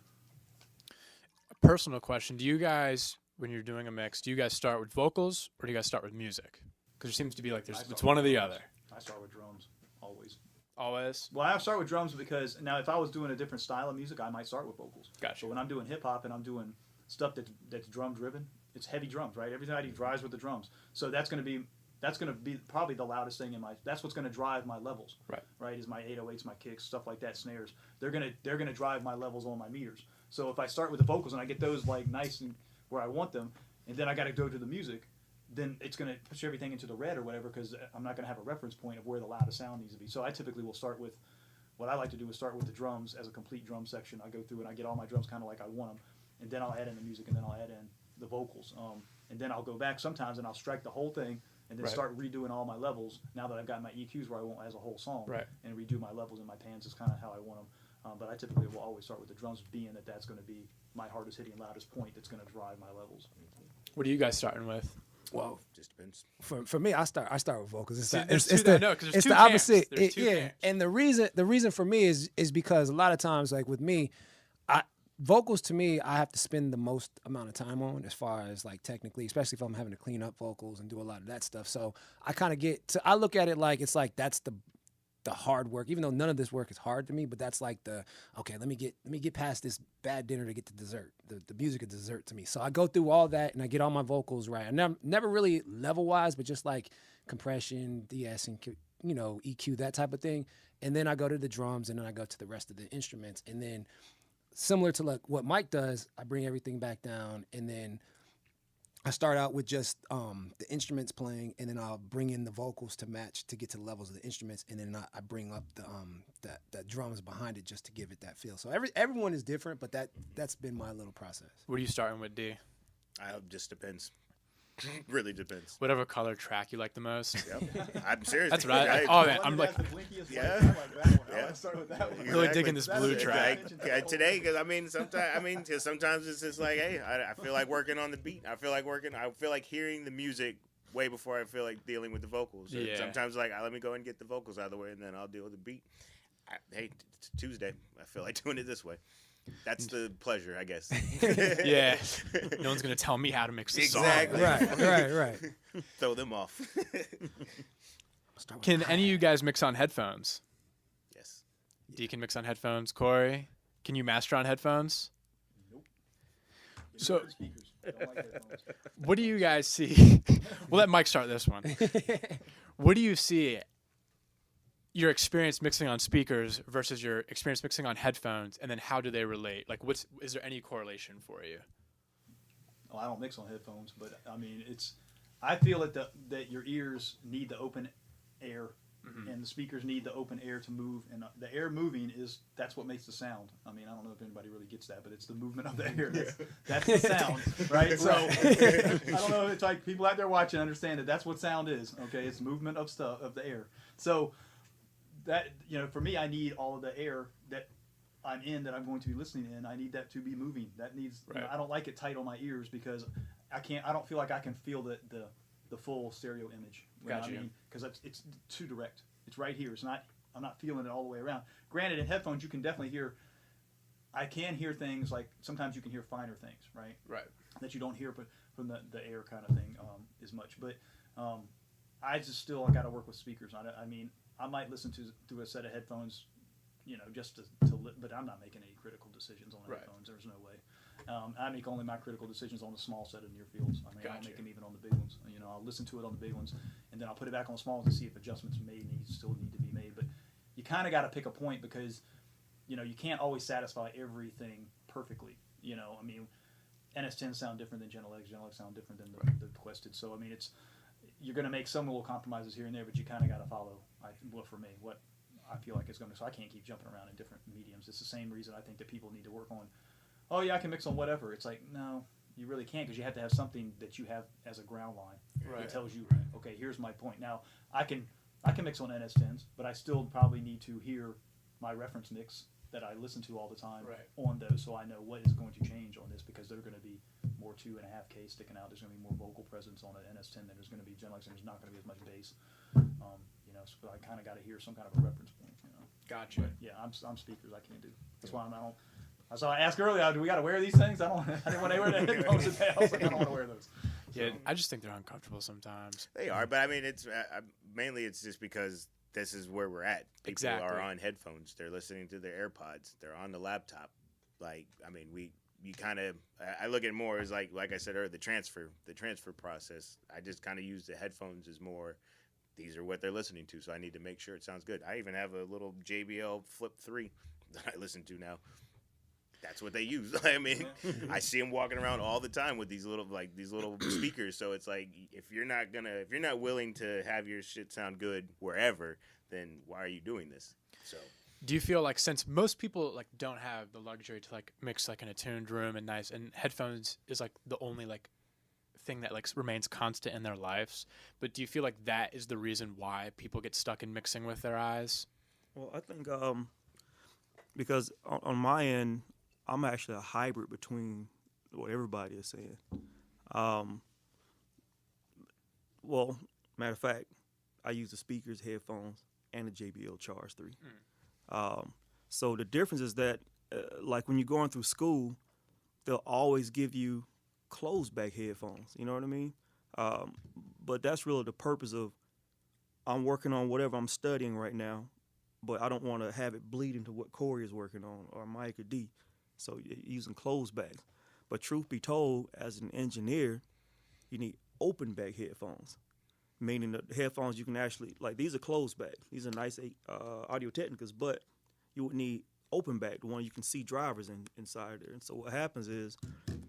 A personal question. Do you guys, when you're doing a mix, do you guys start with vocals or do you guys start with music? Because it seems to be like it's one or the other. I start with drums, always. Always? Well, I start with drums because now if I was doing a different style of music, I might start with vocals. Gotcha. So when I'm doing hip-hop and I'm doing stuff that's drum driven, it's heavy drums, right? Everybody drives with the drums. So that's going to be That's going to be probably the loudest thing in my. That's what's going to drive my levels. Right. Right. Is my 808s, my kicks, stuff like that, snares. They're gonna drive my levels on my meters. So if I start with the vocals and I get those like nice and where I want them, and then I got to go to the music, then it's going to push everything into the red or whatever because I'm not going to have a reference point of where the loudest sound needs to be. So I typically will start with. What I like to do is start with the drums as a complete drum section. I go through and I get all my drums kind of like I want them, and then I'll add in the music, and then I'll add in the vocals. And then I'll go back sometimes and I'll strike the whole thing and then Right. start redoing all my levels now that I've got my EQs where I want as a whole song. Right. And redo my levels and my pans is kind of how I want them. But I typically will always start with the drums, being that that's going to be my hardest hitting, loudest point that's going to drive my levels. What are you guys starting with? Well, Just depends. for me, I start with vocals. It's See, the, there's it's two- the, no, 'cause there's it's two the camps. opposite. There's two Yeah, camps. and the reason for me is because a lot of times, like with me, vocals to me, I have to spend the most amount of time on as far as like technically, especially if I'm having to clean up vocals and do a lot of that stuff. So I kind of I look at it like it's like that's the hard work, even though none of this work is hard to me, but that's like okay, let me get past this bad dinner to get to dessert. The music is dessert to me. So I go through all that and I get all my vocals right. I never really level wise, but just like compression, DS, and EQ, that type of thing. And then I go to the drums, and then I go to the rest of the instruments, and then similar to like what Mike does, I bring everything back down, and then I start out with just the instruments playing, and then I'll bring in the vocals to match to get to the levels of the instruments, and then I bring up the drums behind it just to give it that feel. So everyone is different, but that's been my little process. What are you starting with, D? Just depends. Really depends. Whatever color track you like the most. Yep. I'm serious. That's right. Oh man, I'm like Yeah. I like that one. Yeah. Let's start with that one. really digging this blue That's track. like, today, because sometimes it's just like, hey, I feel like working on the beat. I feel like hearing the music way before I feel like dealing with the vocals. So Yeah. Sometimes like, let me go and get the vocals out of the way, and then I'll deal with the beat. Hey, it's Tuesday. I feel like doing it this way. That's the pleasure, I guess. Yeah. No one's gonna tell me how to mix this Exactly. Right. Throw them off. song. Can any of you guys mix on headphones? Yes. D can mix on headphones. Corey, can you master on headphones? Nope. So, Speakers. Don't like headphones. what do you guys see? We'll let Mike start this one. What do you see? Your experience mixing on speakers versus your experience mixing on headphones, and then how do they relate? Like, is there any correlation for you? Well, I don't mix on headphones, but I mean, I feel that your ears need the open air, and the speakers need the open air to move, and the air moving that's what makes the sound. I mean, I don't know if anybody really gets that, but it's the movement of the air. That's the sound, right? So I don't know. It's like people out there watching understand that's what sound is. Okay, it's movement of the air. So that, for me, I need all of the air that I'm in, that I'm going to be listening in. I need that to be moving. That needs. Right. I don't like it tight on my ears because I don't feel like I can feel the full stereo image. Gotcha. Because it's too direct. It's right here. I'm not feeling it all the way around. Granted, in headphones you can definitely hear. I can hear things like sometimes you can hear finer things, right? Right. That you don't hear, but from the air kind of thing as much. But I got to work with speakers. I mean, I might listen to a set of headphones, just but I'm not making any critical decisions on Right. headphones. There's no way. I make only my critical decisions on the small set of near fields. I mean, I don't Gotcha. make them even on the big ones. I'll listen to it on the big ones, and then I'll put it back on the small ones to see if adjustments still need to be made. But you kind of got to pick a point because, you can't always satisfy everything perfectly. I mean, NS10 sound different than Gentle X. Gentle X sound different than the Quested. So I mean, you're going to make some little compromises here and there, but you kind of got to follow. For me, what I feel like it's going to. So I can't keep jumping around in different mediums. It's the same reason I think that people need to work on. Oh yeah, I can mix on whatever. It's like, no, you really can't, because you have to have something that you have as a ground line Right. that tells you, okay, here's my point. Now I can mix on NS10s, but I still probably need to hear my reference mix that I listen to all the time Right. on those, so I know what is going to change on this, because they're going to be more 2.5K sticking out. There's going to be more vocal presence on an NS10 than there's going to be Gentle X, and there's not going to be as much bass. So I kind of got to hear some kind of a reference point. Gotcha. But yeah, I'm speakers. I can't do. That's why I don't. So I asked earlier, do we got to wear these things? I didn't want to wear the headphones today. I was like, I don't want to wear those. Yeah, So, I just think they're uncomfortable sometimes. They are, but I mean, it's mainly it's just because this is where we're at. People Exactly. are on headphones. They're listening to their AirPods. They're on the laptop. Like, I mean, you kind of, I look at it more as like I said earlier, the transfer process. I just kind of use the headphones as more, these are what they're listening to, so I need to make sure it sounds good. I even have a little JBL Flip 3 that I listen to now. That's what they use. I mean, I see them walking around all the time with these little speakers. So it's like, if you're not willing to have your shit sound good wherever, then why are you doing this? So, do you feel like, since most people like don't have the luxury to like mix like in a tuned room and nice, and headphones is like the only like thing that like remains constant in their lives, but do you feel like that is the reason why people get stuck in mixing with their eyes? Well, I think because on my end, I'm actually a hybrid between what everybody is saying. Well, matter of fact, I use the speakers, headphones, and the JBL Charge 3. So the difference is that, like when you're going through school, they'll always give you closed back headphones. You know what I mean? But that's really the purpose of, I'm working on whatever I'm studying right now, but I don't want to have it bleed into what Corey is working on, or Mike or D. So using closed backs. But truth be told, as an engineer, you need open back headphones, meaning the headphones you can actually, like, these are closed back. These are nice Audio Technicas, but you would need open back, the one you can see drivers inside there. And so what happens is,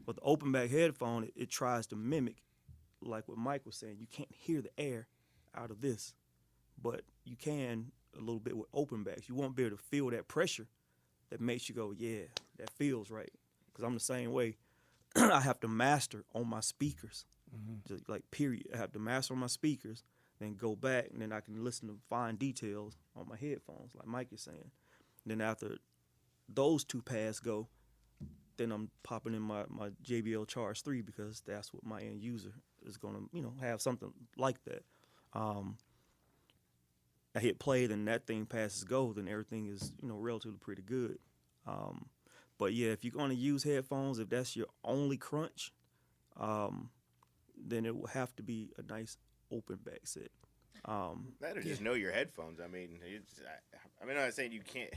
with the open back headphone, it tries to mimic, like what Mike was saying, you can't hear the air out of this, but you can a little bit with open backs. You won't be able to feel that pressure that makes you go, yeah, that feels right. Because I'm the same way. I have to master on my speakers, just like period. I have to master on my speakers, then go back, and then I can listen to fine details on my headphones, like Mike is saying. And then after those two paths go, then I'm popping in my JBL Charge 3, because that's what my end user is going to, have something like that. I hit play, then that thing passes go, then everything is, relatively pretty good. But yeah, if you're going to use headphones, if that's your only crunch, then it will have to be a nice open back set. That or just know your headphones. I mean, I'm not saying you can't.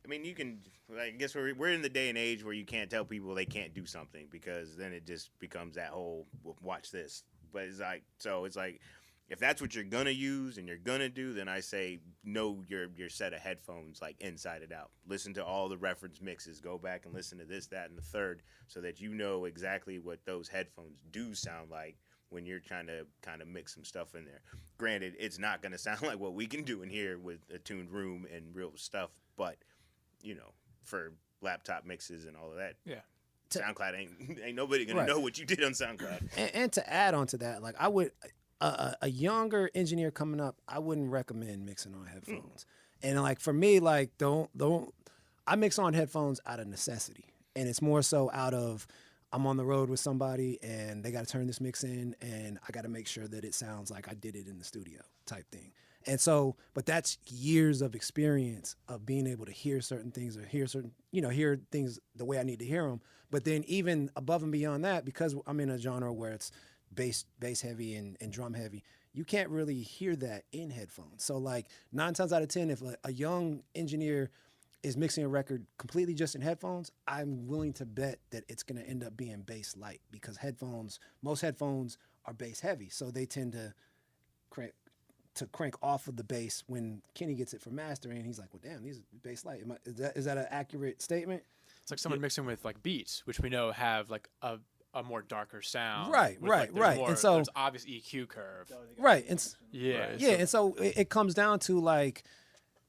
I mean, you can. I guess we're in the day and age where you can't tell people they can't do something, because then it just becomes that whole watch this. But it's like if that's what you're gonna use and you're gonna do, then I say know your set of headphones like inside and out. Listen to all the reference mixes. Go back and listen to this, that, and the third, so that you know exactly what those headphones do sound like when you're trying to kind of mix some stuff in there. Granted, it's not gonna sound like what we can do in here with a tuned room and real stuff, but for laptop mixes and all of that, Yeah. SoundCloud ain't nobody gonna know what you did on SoundCloud. And to add on to that, like I would, a younger engineer coming up, I wouldn't recommend mixing on headphones. And like for me, like don't I mix on headphones out of necessity, and it's more so out of, I'm on the road with somebody and they got to turn this mix in, and I got to make sure that it sounds like I did it in the studio type thing. And so, but that's years of experience of being able to hear certain things, or hear things the way I need to hear them. But then even above and beyond that, because I'm in a genre where it's bass heavy and drum heavy, you can't really hear that in headphones. So like 9 times out of 10, if a young engineer is mixing a record completely just in headphones, I'm willing to bet that it's going to end up being bass light, because most headphones are bass heavy. So they tend to crank off of the bass. When Kenny gets it for mastering, he's like, well, damn, these are bass light. Is that an accurate statement? It's like someone mixing with like beats, which we know have like a more darker sound. Right. And so there's obvious EQ curve. Right. And Yeah. and so it comes down to like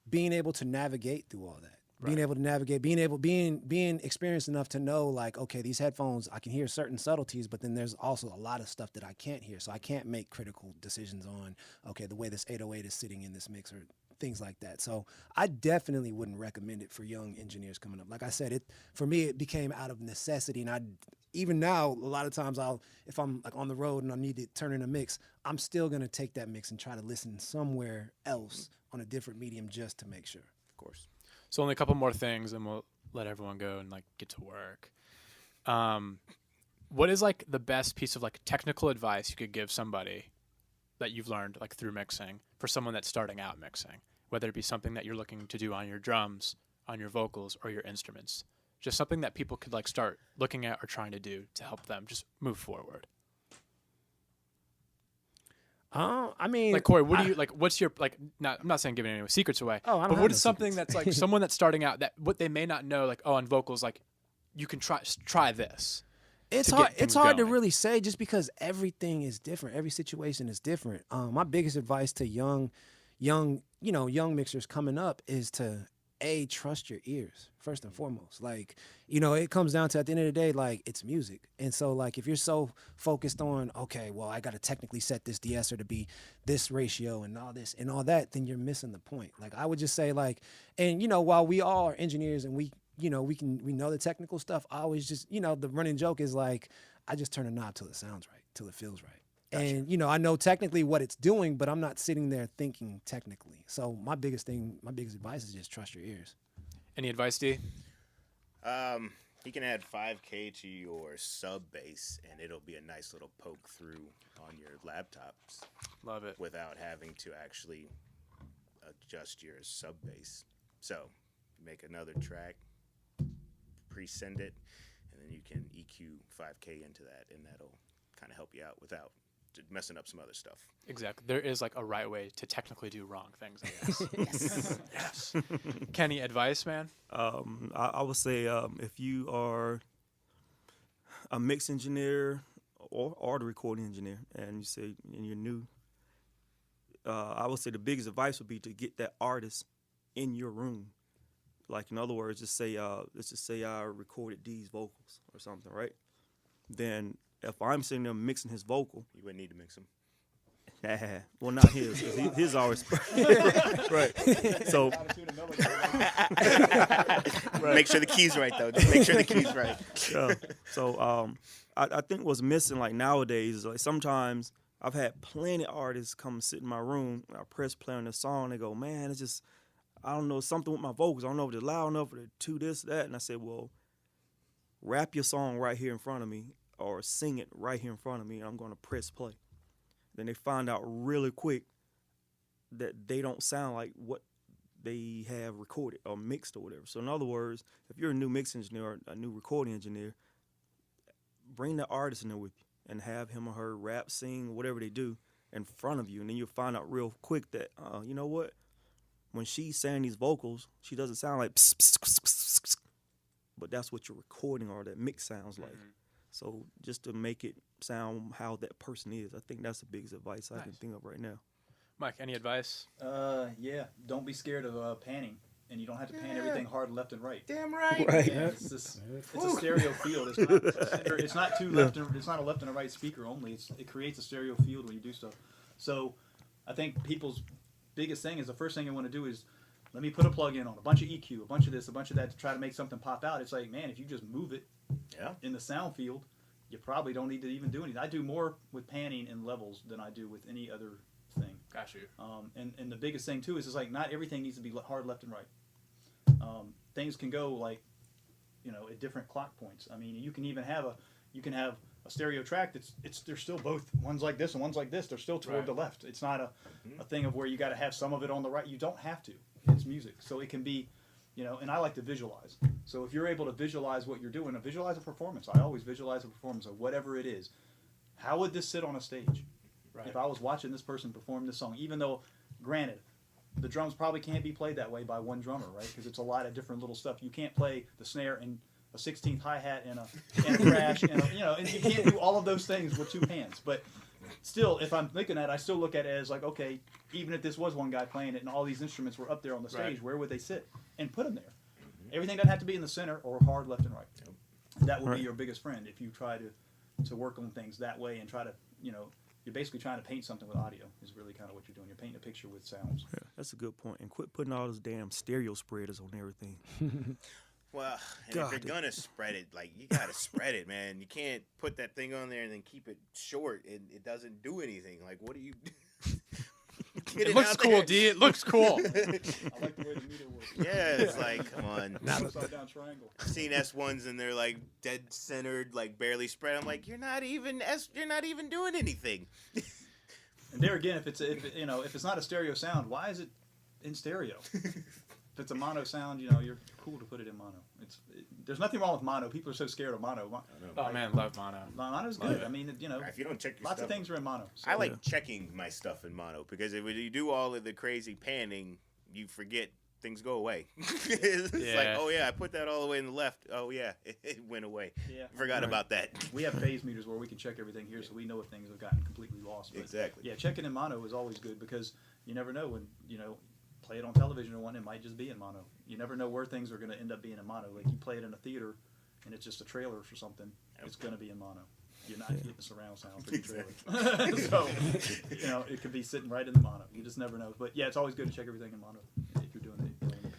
being able to navigate through all that. Being able to navigate, being experienced enough to know, like, okay, these headphones, I can hear certain subtleties, but then there's also a lot of stuff that I can't hear. So I can't make critical decisions on, okay, the way this 808 is sitting in this mix, or things like that. So I definitely wouldn't recommend it for young engineers coming up. Like I said, for me, it became out of necessity. And even now, a lot of times if I'm like on the road and I need to turn in a mix, I'm still going to take that mix and try to listen somewhere else on a different medium just to make sure. Of course. So only a couple more things, and we'll let everyone go and like get to work. What is like the best piece of like technical advice you could give somebody that you've learned like through mixing, for someone that's starting out mixing, whether it be something that you're looking to do on your drums, on your vocals, or your instruments? Just something that people could like start looking at or trying to do to help them just move forward. I mean, Like Corey, what do you like? What's your like? I'm not saying giving any secrets away. Oh, I don't but have what no is something secrets. that's like someone that's starting out that what they may not know, like on vocals, like you can try this. It's to hard. get It's things hard to going. really say just because everything is different. Every situation is different. My biggest advice to young mixers coming up is to trust your ears first and foremost. Like, it comes down to at the end of the day, like it's music, and so like if you're so focused on okay, well I got to technically set this de-esser to be this ratio and all this and all that, then you're missing the point. Like I would just say like, and while we all are engineers and we know the technical stuff, I always just, the running joke is like, I just turn a knob till it sounds right, till it feels right. Gotcha. And, I know technically what it's doing, but I'm not sitting there thinking technically. So my biggest advice is just trust your ears. Any advice, D? You can add 5K to your sub bass, and it'll be a nice little poke through on your laptops. Love it. Without having to actually adjust your sub bass. So, make another track, pre-send it, and then you can EQ 5K into that, and that'll kind of help you out without messing up some other stuff. Exactly. There is like a right way to technically do wrong things, I guess. Yes. Kenny, advice, man? I would say if you are a mix engineer or the recording engineer, and you say and you're new, I would say the biggest advice would be to get that artist in your room. Like in other words, let's just say I recorded D's vocals or something, right? Then if I'm sitting there mixing his vocal, you wouldn't need to mix them. Well, not his. 'Cause his always right. So make sure the key's right though. Just make sure the key's right. Yeah. So I think what's missing like nowadays is like sometimes I've had plenty of artists come sit in my room. I press play on the song. They go, man, it's just I don't know something with my vocals. I don't know if they're loud enough or they're too this that. And I said, well, rap your song right here in front of me or sing it right here in front of me, and I'm going to press play. Then they find out really quick that they don't sound like what they have recorded or mixed or whatever. So in other words, if you're a new mix engineer or a new recording engineer, bring the artist in there with you and have him or her rap, sing, whatever they do in front of you. And then you'll find out real quick that, you know what? When she's saying these vocals, she doesn't sound like pss, pss, pss, pss, pss, but that's what your recording or that mix sounds like. Mm-hmm. So just to make it sound how that person is, I think that's the biggest advice I can think of right now. Mike, any advice? Yeah, don't be scared of panning, and you don't have to pan everything hard left and right. Damn right. Right. Yeah, it's a stereo field. It's not two left. It's not a left and a right speaker only. It creates a stereo field when you do stuff. So, I think people's biggest thing is the first thing I want to do is let me put a plug in on a bunch of EQ, a bunch of this, a bunch of that to try to make something pop out. It's like, man, if you just move it in the sound field, you probably don't need to even do anything. I do more with panning and levels than I do with any other thing. Got you. And the biggest thing too is it's like not everything needs to be hard left and right. Things can go like, at different clock points. I mean, you can even have a stereo track they're still both one's like this and one's like this. They're still toward the left. It's not a thing of where you got to have some of it on the right. You don't have to. It's music, so it can be, and I like to visualize. So if you're able to visualize what you're doing, visualize a performance. I always visualize a performance of whatever it is. How would this sit on a stage? Right. If I was watching this person perform this song, even though, granted, the drums probably can't be played that way by one drummer, right? Because it's a lot of different little stuff. You can't play the snare and a 16th hi-hat and a crash, and you can't do all of those things with two hands. But still, if I'm thinking that, I still look at it as like, okay, even if this was one guy playing it and all these instruments were up there on the stage, where would they sit? And put them there. Everything doesn't have to be in the center or hard left and right. That would be your biggest friend if you try to work on things that way and try to, you're basically trying to paint something with audio is really kind of what you're doing. You're painting a picture with sounds. Yeah, that's a good point. And quit putting all those damn stereo spreaders on everything. Well, and if you're going to spread it, like, you got to spread it, man. You can't put that thing on there and then keep it short. It doesn't do anything. Like, what do you do? It looks cool, D. It looks cool. I like the way the meter works. Yeah, it's like, come on. Upside down triangle. I've seen S1s and they're like dead centered, like barely spread. I'm like, you're not even doing anything. And there again, if it's not a stereo sound, why is it in stereo? If If it's a mono sound, you're cool to put it in mono. There's nothing wrong with mono. People are so scared of mono. Oh man, love mono. Mono's good. it. I mean, If you don't check your lots stuff, of things are in mono. So. I like checking my stuff in mono because if you do all of the crazy panning, you forget things go away. It's like, oh yeah, I put that all the way in the left. Oh yeah, it went away. Yeah. Forgot about that. We have phase meters where we can check everything here, so we know if things have gotten completely lost. But Exactly. Yeah, checking in mono is always good because you never know when play it on television or one, it might just be in mono. You never know where things are going to end up being in mono. Like you play it in a theater, and it's just a trailer for something. It's going to be in mono. You're not getting surround sound for your trailer. So, it could be sitting right in the mono. You just never know. But yeah, it's always good to check everything in mono if you're doing the kind of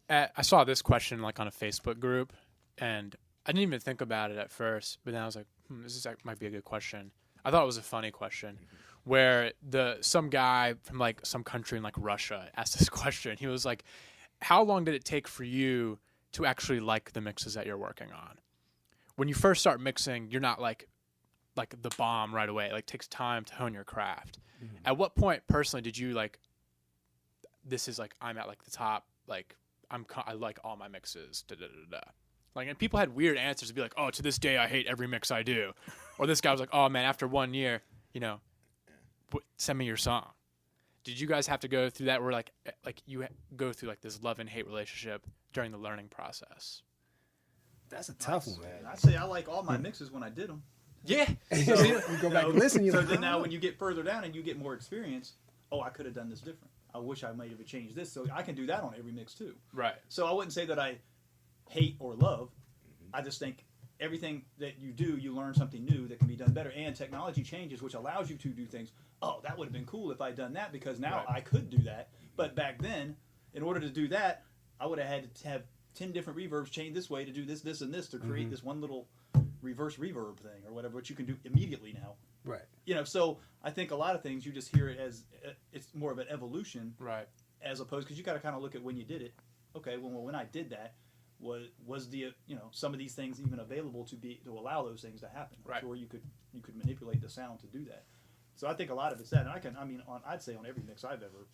things. I saw this question like on a Facebook group, and I didn't even think about it at first, but then I was like, might be a good question. I thought it was a funny question, where some guy from like some country in like Russia asked this question. He was like, "How long did it take for you to actually like the mixes that you're working on? When you first start mixing, you're not like the bomb right away. It like takes time to hone your craft. Mm-hmm. At what point personally did you like, this is like I'm at like the top, like I like all my mixes, da da da da." Like, and people had weird answers to be like, "Oh, to this day I hate every mix I do," or this guy was like, "Oh man, after 1 year, send me your song." Did you guys have to go through that where like you go through like this love and hate relationship during the learning process? That's a tough one, man. I say I like all my mixes when I did them. Yeah. So, you go back and listen. So then now when you get further down and you get more experience, I could have done this different. I wish I might have changed this. So I can do that on every mix too. Right. So I wouldn't say that I hate or love. I just think everything that you do, you learn something new that can be done better. And technology changes, which allows you to do things. Oh, that would have been cool if I'd done that because now I could do that. But back then, in order to do that, I would have had to have 10 different reverbs chained this way to do this, this, and this to create this one little reverse reverb thing or whatever, which you can do immediately now. Right. So I think a lot of things you just hear it as it's more of an evolution. Right. As opposed, because you got to kind of look at when you did it. Okay, well, when I did that, was the some of these things even available to allow those things to happen? Right. Or you could manipulate the sound to do that. So I think a lot of it's that, and I'd say on every mix I've ever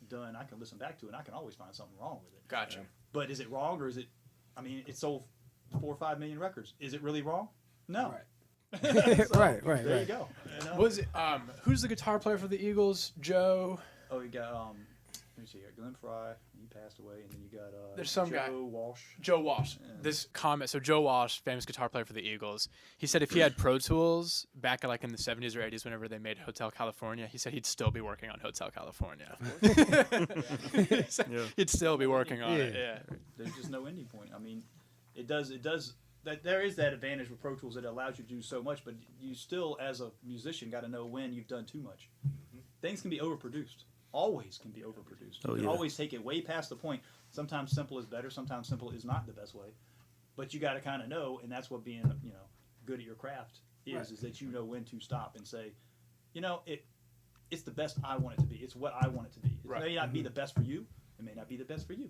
done, I can listen back to it and I can always find something wrong with it. Gotcha. But is it wrong or is it? I mean, it sold 4 or 5 million records. Is it really wrong? No. Right. So, right. There you go. Was it who's the guitar player for the Eagles? Joe. Oh, you got let me see here. Glenn Fry, he passed away, and then you got There's some Joe guy. Walsh. Joe Walsh. Yeah. This comment. So Joe Walsh, famous guitar player for the Eagles, he said if he had Pro Tools back in the 70s or 80s, whenever they made Hotel California, he said he'd still be working on Hotel California. He said he'd still be working on it. Yeah. There's just no ending point. I mean, it does. That there is that advantage with Pro Tools that allows you to do so much, but you still, as a musician, got to know when you've done too much. Things can be overproduced. Always can be overproduced. You can always take it way past the point. Sometimes simple is better. Sometimes simple is not the best way. But you got to kind of know, and that's what being good at your craft is that you know when to stop and say, it's the best I want it to be. It's what I want it to be. It may not be the best for you. It may not be the best for you.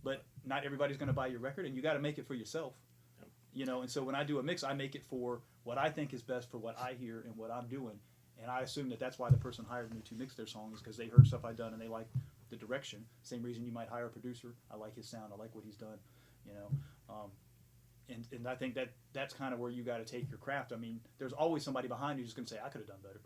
But not everybody's going to buy your record, and you got to make it for yourself. And so when I do a mix, I make it for what I think is best for what I hear and what I'm doing. And I assume that that's why the person hired me to mix their songs, because they heard stuff I've done and they like the direction. Same reason you might hire a producer. I like his sound. I like what he's done. And I think that's kind of where you got to take your craft. I mean, there's always somebody behind you who's going to say, I could have done better.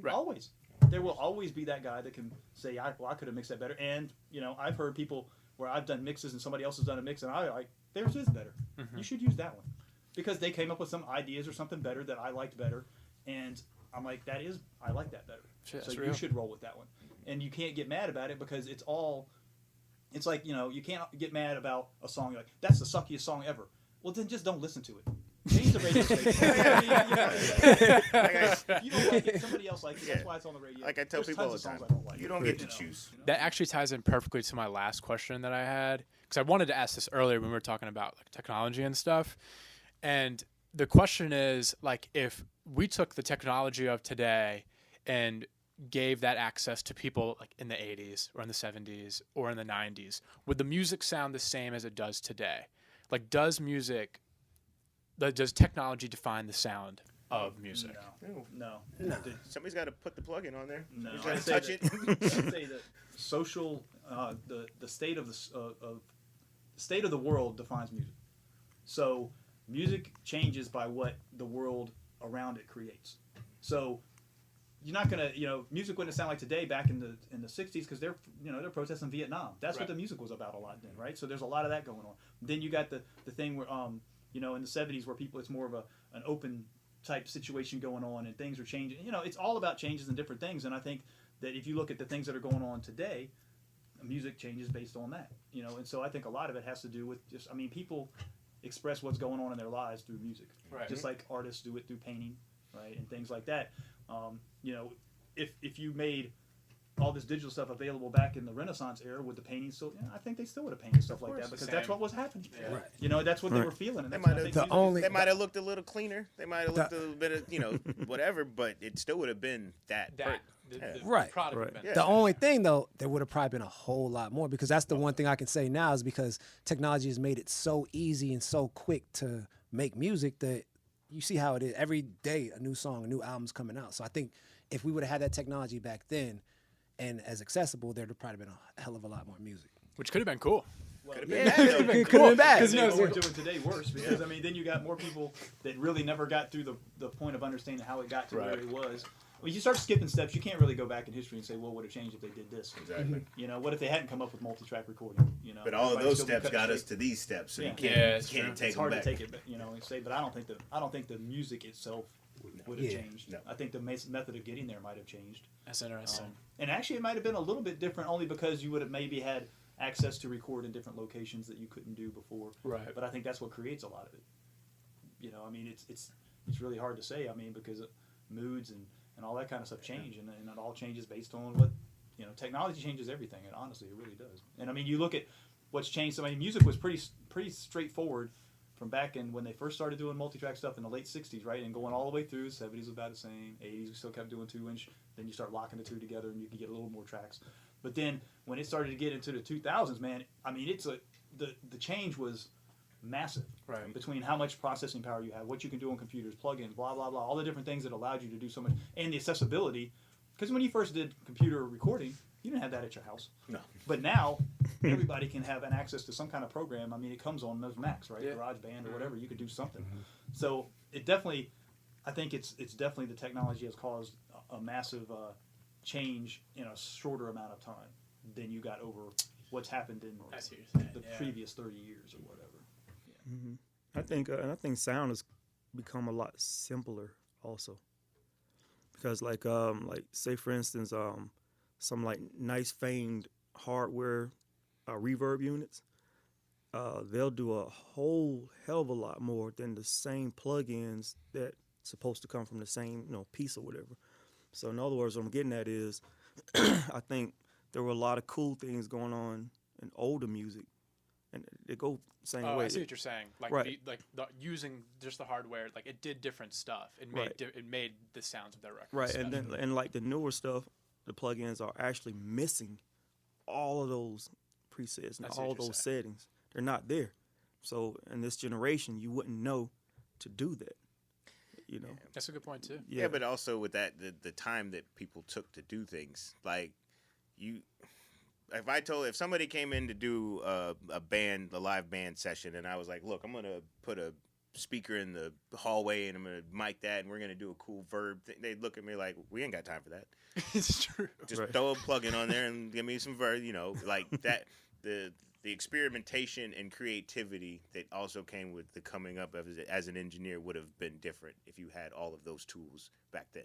Right. Always. There will always be that guy that can say, I could have mixed that better. And, I've heard people where I've done mixes and somebody else has done a mix and I like, theirs is better. You should use that one. Because they came up with some ideas or something better that I liked better. And I'm like, I like that better. That's so real. you should roll with that one. And you can't get mad about it because it's like, you can't get mad about a song. You're like, that's the suckiest song ever. Well, then just don't listen to it. Change the radio station. If you don't like it, somebody else likes it. That's why it's on the radio. Like I tell There's people all the tons of time, songs I don't like. you don't get to choose. That actually ties in perfectly to my last question that I had, because I wanted to ask this earlier when we were talking about like technology and stuff. And the question is, like, if we took the technology of today and gave that access to people like in the 80s or in the 70s or in the 90s, would the music sound the same as it does today? Like, does technology define the sound of music. No. Somebody's got to put the plug-in on there. No. You got I'd to say touch that- it. I'd say that social, the state of the state of the world defines music. So music changes by what the world around it creates. So you're not gonna, music wouldn't sound like today back in the '60s because they're protesting Vietnam. That's what the music was about a lot then, right? So there's a lot of that going on. Then you got the thing where in the '70s where it's more of an open type situation going on and things are changing. It's all about changes and different things. And I think that if you look at the things that are going on today, music changes based on that. And so I think a lot of it has to do with people express what's going on in their lives through music, Right. just like artists do it through painting, right, and things like that. If you made all this digital stuff available back in the Renaissance era, would the painting still? I think they still would have painted stuff like that because that's what was happening. Yeah. Right. That's what they were feeling. And They that's what might I have think music is. They might have looked a little cleaner. They might have looked a little bit of whatever, but it still would have been that. The Right. product Right. event. Yeah. The only thing, though, there would have probably been a whole lot more because that's the one thing I can say now is because technology has made it so easy and so quick to make music that you see how it is. Every day, a new song, a new album's coming out. So I think if we would have had that technology back then and as accessible, there'd have probably been a hell of a lot more music. Which could have been cool. Well, Could've yeah, been bad, though. It could have been bad. Because what we're doing today worse because then you got more people that really never got through the point of understanding how it got to where Right. it was. When you start skipping steps, you can't really go back in history and say, well, what would have changed if they did this? Exactly. What if they hadn't come up with multi-track recording? But all of everybody those still be steps cutting got us straight. to these steps, so Yeah. you can't, Yeah, it's you can't true. take It's hard them to back. take it, and say, but I don't think the music itself would have Yeah. changed. No. I think the method of getting there might have changed. That's interesting. And actually, it might have been a little bit different only because you would have maybe had access to record in different locations that you couldn't do before. Right. But I think that's what creates a lot of it. It's really hard to say. Because moods and all that kind of stuff change, and it all changes based on what technology changes everything. And honestly, it really does. And you look at what's changed. Music was pretty straightforward from back in when they first started doing multi-track stuff in the late '60s, right, and going all the way through. '70s was about the same. '80s we still kept doing 2-inch. Then you start locking the two together, and you can get a little more tracks. But then when it started to get into the 2000s, man, the change was massive. Right. Between how much processing power you have, what you can do on computers, plugins, blah blah blah, all the different things that allowed you to do so much, and the accessibility. Because when you first did computer recording, you didn't have that at your house. No. But now everybody can have an access to some kind of program. It comes on those Macs, right? Yeah. GarageBand or whatever. You could do something. So it definitely, I think it's definitely the technology has caused a massive change in a shorter amount of time than you got over what's happened in I see what you're saying. the Yeah. previous 30 years or whatever. I think sound has become a lot simpler also. Because like say for instance, some like nice famed hardware reverb units, they'll do a whole hell of a lot more than the same plugins that supposed to come from the same piece or whatever. So in other words, what I'm getting at is, I think there were a lot of cool things going on in older music, and they go the same Oh, way. I see what you're saying. Like, Right. using just the hardware, like it did different stuff. It made Right. it made the sounds of their records. Right, and special. then like the newer stuff, the plugins are actually missing all of those presets and I see all what you're those settings. They're not there. So in this generation, you wouldn't know to do that. That's a good point too. Yeah, but also with that, the time that people took to do things, like if somebody came in to do a live band session, and I was like, look, I'm gonna put a speaker in the hallway and I'm gonna mic that, and we're gonna do a cool verb thing, they'd look at me like, we ain't got time for that. It's true. Just Right. throw a plug-in on there and give me some verb, like that. The experimentation and creativity that also came with the coming up as an engineer would have been different if you had all of those tools back then.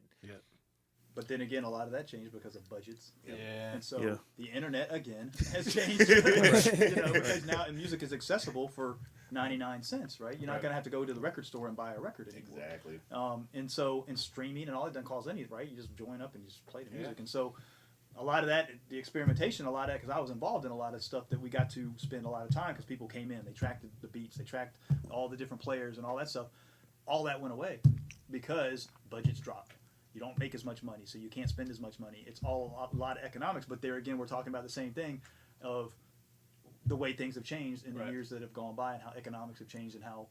But then again, a lot of that changed because of budgets. Yeah. And so Yeah. the internet again has changed. Because now music is accessible for 99 cents, right? You're not Right. going to have to go to the record store and buy a record anymore. Exactly. And streaming and all it doesn't cost any, right? You just join up and you just play the music. And so a lot of that, the experimentation, a lot of that, because I was involved in a lot of stuff that we got to spend a lot of time because people came in, they tracked the beats, they tracked all the different players and all that stuff. All that went away because budgets dropped. You don't make as much money, so you can't spend as much money. It's all a lot of economics, but there again, we're talking about the same thing of the way things have changed in the Right. years that have gone by and how economics have changed and how,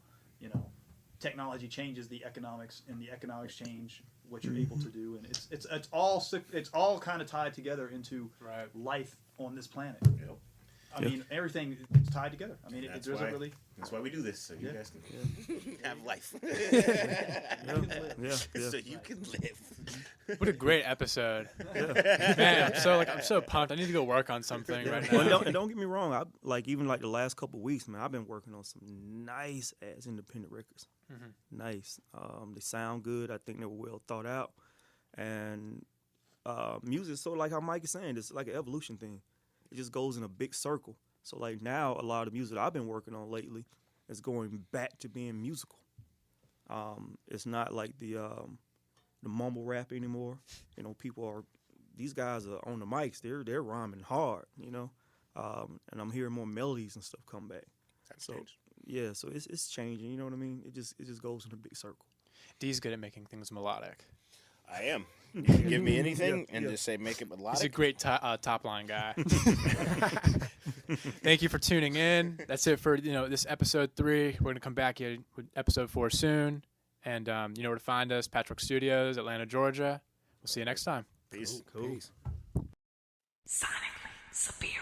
technology changes the economics, and the economics change what you're able to do, and it's all kind of tied together into life on this planet. Yep. I mean, everything is tied together. I mean, That's there's why, a really that's why we do this, so you guys can have life. So you can live. What a great episode. Man, I'm so pumped. I need to go work on something right Well, now. and don't get me wrong. Even the last couple of weeks, man, I've been working on some nice ass independent records. Nice. They sound good. I think they were well thought out. And music is so like how Mike is saying, it's like an evolution thing. It just goes in a big circle. So like now, a lot of the music I've been working on lately is going back to being musical. It's not like the mumble rap anymore. You know, these guys are on the mics. They're rhyming hard. You know, and I'm hearing more melodies and stuff come back. So yeah, so it's changing. You know what I mean? It just goes in a big circle. D's good at making things melodic. I am. You can give me anything and just say make it melodic. He's a great top line guy. Thank you for tuning in. That's it for this episode 3. We're gonna come back here with episode 4 soon, and you know where to find us: Patchwerk Studios, Atlanta, Georgia. We'll see you next time. Peace. Cool. Peace. Sonically superior.